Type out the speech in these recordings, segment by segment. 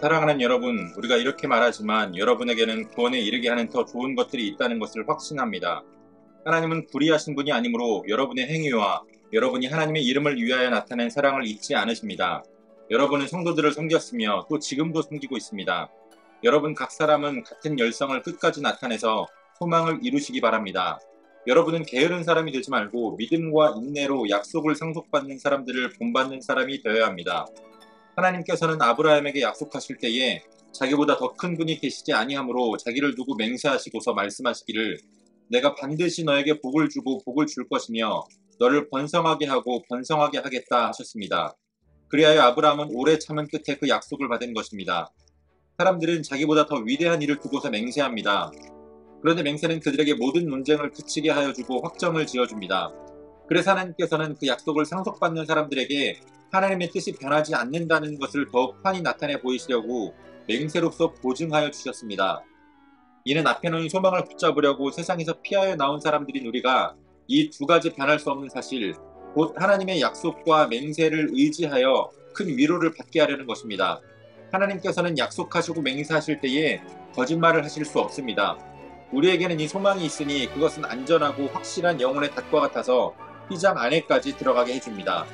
사랑하는 여러분, 우리가 이렇게 말하지만 여러분에게는 구원에 이르게 하는 더 좋은 것들이 있다는 것을 확신합니다. 하나님은 불의하신 분이 아니므로 여러분의 행위와 여러분이 하나님의 이름을 위하여 나타낸 사랑을 잊지 않으십니다. 여러분은 성도들을 섬겼으며 또 지금도 섬기고 있습니다. 여러분 각 사람은 같은 열성을 끝까지 나타내서 소망을 이루시기 바랍니다. 여러분은 게으른 사람이 되지 말고 믿음과 인내로 약속을 상속받는 사람들을 본받는 사람이 되어야 합니다. 하나님께서는 아브라함에게 약속하실 때에 자기보다 더 큰 분이 계시지 아니하므로 자기를 두고 맹세하시고서 말씀하시기를 내가 반드시 너에게 복을 주고 복을 줄 것이며 너를 번성하게 하고 번성하게 하겠다 하셨습니다. 그리하여 아브라함은 오래 참은 끝에 그 약속을 받은 것입니다. 사람들은 자기보다 더 위대한 일을 두고서 맹세합니다. 그런데 맹세는 그들에게 모든 논쟁을 그치게 하여 주고 확정을 지어줍니다. 그래서 하나님께서는 그 약속을 상속받는 사람들에게 하나님의 뜻이 변하지 않는다는 것을 더욱 환히 나타내 보이시려고 맹세로서 보증하여 주셨습니다. 이는 앞에 놓인 소망을 붙잡으려고 세상에서 피하여 나온 사람들인 우리가 이 두 가지 변할 수 없는 사실, 곧 하나님의 약속과 맹세를 의지하여 큰 위로를 받게 하려는 것입니다. 하나님께서는 약속하시고 맹세하실 때에 거짓말을 하실 수 없습니다. 우리에게는 이 소망이 있으니 그것은 안전하고 확실한 영혼의 닷과 같아서 휘장 안에까지 들어가게 해줍니다.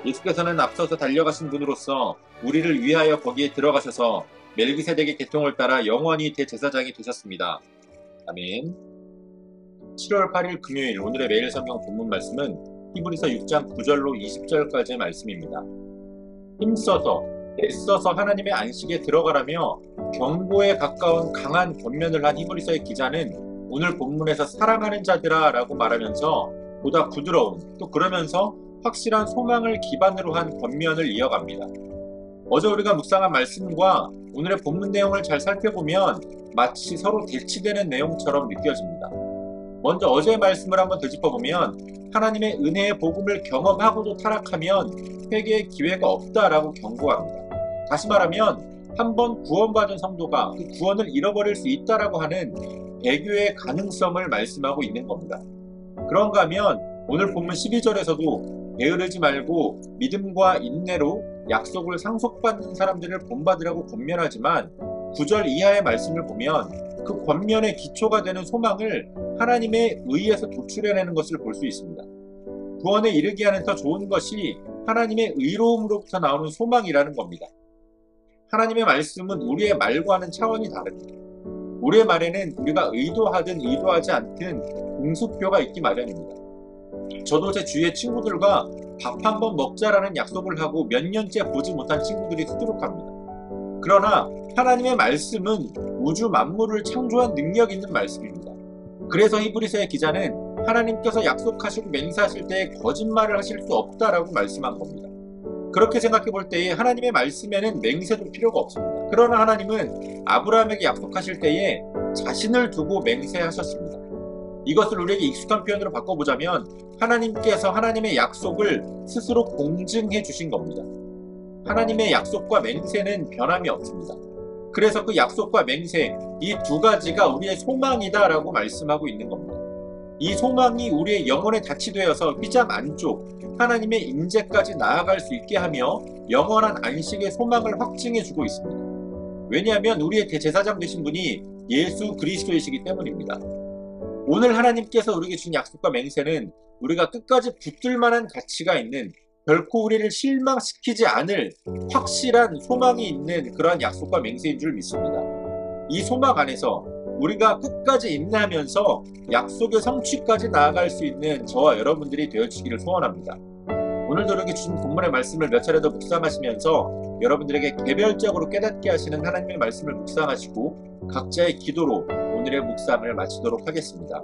예수께서는 앞서서 달려가신 분으로서 우리를 위하여 거기에 들어가셔서 멜기세덱의 계통을 따라 영원히 대제사장이 되셨습니다. 아멘. 7월 8일 금요일 오늘의 매일 성경 본문 말씀은 히브리서 6장 9절로 20절까지의 말씀입니다. 힘써서 애써서 하나님의 안식에 들어가라며 경고에 가까운 강한 권면을 한 히브리서의 기자는 오늘 본문에서 사랑하는 자들아 라고 말하면서 보다 부드러운 또 그러면서 확실한 소망을 기반으로 한 권면을 이어갑니다. 어제 우리가 묵상한 말씀과 오늘의 본문 내용을 잘 살펴보면 마치 서로 대치되는 내용처럼 느껴집니다. 먼저 어제의 말씀을 한번 되짚어보면 하나님의 은혜의 복음을 경험하고도 타락하면 회개의 기회가 없다라고 경고합니다. 다시 말하면 한번 구원받은 성도가 그 구원을 잃어버릴 수 있다라고 하는 배교의 가능성을 말씀하고 있는 겁니다. 그런가 하면 오늘 본문 12절에서도 게으르지 말고 믿음과 인내로 약속을 상속받는 사람들을 본받으라고 권면하지만 9절 이하의 말씀을 보면 그 권면의 기초가 되는 소망을 하나님의 의에서 도출해내는 것을 볼 수 있습니다. 구원에 이르게 하는 더 좋은 것이 하나님의 의로움으로부터 나오는 소망이라는 겁니다. 하나님의 말씀은 우리의 말과는 차원이 다릅니다. 우리의 말에는 우리가 의도하든 의도하지 않든 공수표가 있기 마련입니다. 저도 제 주위의 친구들과 밥 한 번 먹자라는 약속을 하고 몇 년째 보지 못한 친구들이 수두룩합니다. 그러나 하나님의 말씀은 우주 만물을 창조한 능력 있는 말씀입니다. 그래서 히브리서의 기자는 하나님께서 약속하시고 맹세하실 때에 거짓말을 하실 수 없다라고 말씀한 겁니다. 그렇게 생각해 볼 때에 하나님의 말씀에는 맹세도 필요가 없습니다. 그러나 하나님은 아브라함에게 약속하실 때에 자신을 두고 맹세하셨습니다. 이것을 우리에게 익숙한 표현으로 바꿔보자면 하나님께서 하나님의 약속을 스스로 공증해 주신 겁니다. 하나님의 약속과 맹세는 변함이 없습니다. 그래서 그 약속과 맹세, 이 두 가지가 우리의 소망이다 라고 말씀하고 있는 겁니다. 이 소망이 우리의 영혼에 닿이 되어서 휘장 안쪽 하나님의 임재까지 나아갈 수 있게 하며 영원한 안식의 소망을 확증해 주고 있습니다. 왜냐하면 우리의 대제사장 되신 분이 예수 그리스도이시기 때문입니다. 오늘 하나님께서 우리에게 준 약속과 맹세는 우리가 끝까지 붙들 만한 가치가 있는 결코 우리를 실망시키지 않을 확실한 소망이 있는 그러한 약속과 맹세인 줄 믿습니다. 이 소망 안에서 우리가 끝까지 인내하면서 약속의 성취까지 나아갈 수 있는 저와 여러분들이 되어주시기를 소원합니다. 오늘도 이렇게 주신 본문의 말씀을 몇 차례 더 묵상하시면서 여러분들에게 개별적으로 깨닫게 하시는 하나님의 말씀을 묵상하시고 각자의 기도로 오늘의 묵상을 마치도록 하겠습니다.